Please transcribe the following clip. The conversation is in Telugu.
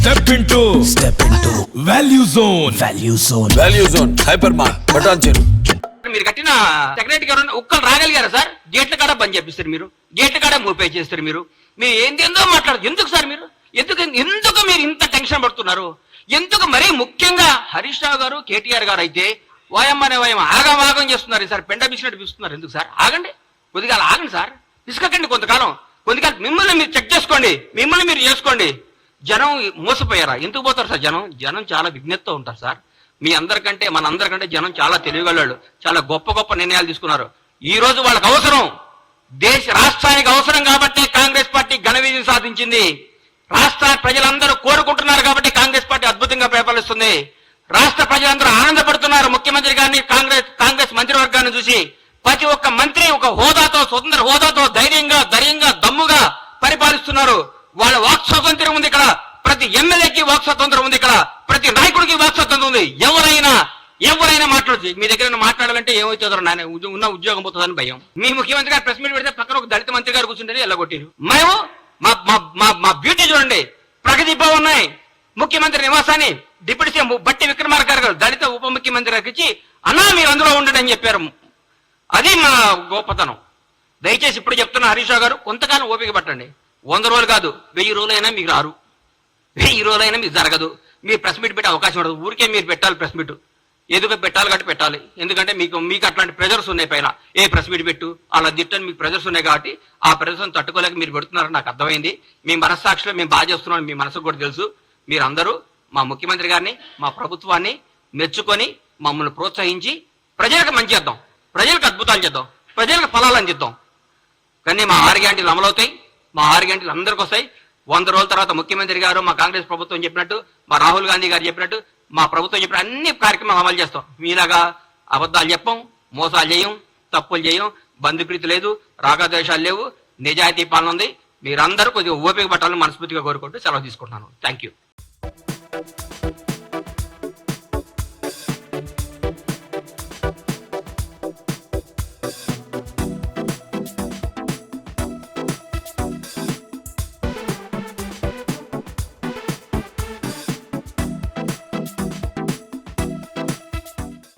Step into value zone hyper mart Patancheru. మీరు కట్టిన సెక్రటరీ గారు ఒక్కరు రాగలిగారా సార్? గేట్ల కాడ బంద్ చేపిస్తారు మీరు, గేట్ల కాడ మూపే చేస్తారు మీరు ఏందేందో మాట్లాడదు. ఎందుకు సార్ మీరు ఎందుకు మీరు ఇంత టెన్షన్ పడుతున్నారు? ఎందుకు మరీ ముఖ్యంగా హరీష్ రావు గారు కేటీఆర్ గారు అయితే వాయమ్మనే వాయం ఆగం చేస్తున్నారు సార్, పెండ బిసినట్టు పిస్తున్నారు. ఎందుకు సార్? ఆగండి, కొద్దిగా ఆగండి సార్, పిసుకకండి కొంతకాలం. మిమ్మల్ని మీరు చెక్ చేసుకోండి, మిమ్మల్ని మీరు చేసుకోండి. జనం మోసపోయారా? ఎందుకు పోతారు సార్? జనం చాలా విజ్ఞతతో ఉంటారు సార్. మీ అందరికంటే మనందరికంటే జనం చాలా తెలివిగలవాళ్ళు, చాలా గొప్ప నిర్ణయాలు తీసుకున్నారు. ఈ రోజు వాళ్ళకి అవసరం, రాష్ట్రానికి అవసరం కాబట్టి కాంగ్రెస్ పార్టీ ఘన విజయం సాధించింది. రాష్ట్ర ప్రజలందరూ కోరుకుంటున్నారు కాబట్టి కాంగ్రెస్ పార్టీ అద్భుతంగా పరిపాలిస్తుంది. రాష్ట్ర ప్రజలందరూ ఆనందపడుతున్నారు ముఖ్యమంత్రి గారిని, కాంగ్రెస్ మంత్రివర్గాన్ని చూసి. ప్రతి ఒక్క మంత్రి ఒక హోదాతో, స్వతంత్ర హోదాతో ధైర్యంగా దమ్ముగా పరిపాలిస్తున్నారు. వాళ్ళ వాక్ స్వాతంత్రం ఉంది ఇక్కడ, ప్రతి ఎమ్మెల్యేకి వాక్ స్వాతంత్రం ఉంది ఇక్కడ, ప్రతి నాయకుడికి వాక్ స్వాతంత్రం ఉంది. ఎవరైనా మాట్లాడచ్చు. మీ దగ్గర మాట్లాడాలంటే ఏమవుతుందో నాయన, ఉన్న ఉద్యోగం పోతుందని భయం. మీ ముఖ్యమంత్రి గారు ప్రెస్ మీట్ పెడితే పక్కన ఒక దళిత మంత్రి గారు కూర్చుంటే ఎల్లగొట్టారు. మేము మా బ్యూటీ చూడండి, ప్రగతి భవన్ ఉన్నాయి, ముఖ్యమంత్రి నివాసాన్ని డిప్యూటీ సీఎం బట్టి విక్రమార్క గారు దళిత ఉప ముఖ్యమంత్రి గారికి ఇచ్చి అన్నా మీరు అందులో ఉండండి అని చెప్పారు. అది మా గొప్పతనం. దయచేసి ఇప్పుడు చెప్తున్న హరీష్ రావు గారు, కొంతకాలం ఓపిక పట్టండి. 100 రోజులు కాదు, 1000 రోజులైనా మీకు రారు, 1000 రోజులైనా మీకు జరగదు. మీరు ప్రెస్ మీట్ పెట్టే అవకాశం ఉండదు. ఊరికే మీరు పెట్టాలి ప్రెస్ మీట్, ఎదుగు పెట్టాలి కాబట్టి పెట్టాలి. ఎందుకంటే మీకు అట్లాంటి ప్రెజర్స్ ఉన్నాయి పైన. ఏ ప్రెస్ మీట్ పెట్టు అలా దిట్టని మీకు ప్రెజర్స్ ఉన్నాయి కాబట్టి ఆ ప్రెజర్స్ తట్టుకోలేక మీరు పెడుతున్నారని నాకు అర్థమైంది. మీ మనస్సాక్షిలో మేము బాగా చేస్తున్నాం, మీ మనసుకు కూడా తెలుసు. మీరందరూ మా ముఖ్యమంత్రి గారిని, మా ప్రభుత్వాన్ని మెచ్చుకొని మమ్మల్ని ప్రోత్సహించి ప్రజలకు మంచి చేద్దాం, ప్రజలకు అద్భుతాలు చేద్దాం, ప్రజలకు ఫలాలు అందిద్దాం. కానీ మా 6 గ్యారెంటీలు అమలవుతాయి, మా 6 గ్యారెంటీలు అందరికి వస్తాయి. 100 రోజుల తర్వాత ముఖ్యమంత్రి గారు, మా కాంగ్రెస్ ప్రభుత్వం చెప్పినట్టు, మా రాహుల్ గాంధీ గారు చెప్పినట్టు, మా ప్రభుత్వం చెప్పిన అన్ని కార్యక్రమాలు అమలు చేస్తాం. మీలాగా అబద్ధాలు చెప్పం, మోసాలు చేయం, తప్పులు చేయం, బంధుప్రీతి లేదు, రాగద్వేషాలు లేవు, నిజాయితీ పాలన ఉంది. మీరందరూ కొద్దిగా ఓపిక పట్టాలని మనస్ఫూర్తిగా కోరుకుంటూ సెలవు తీసుకుంటున్నాను. Thank you.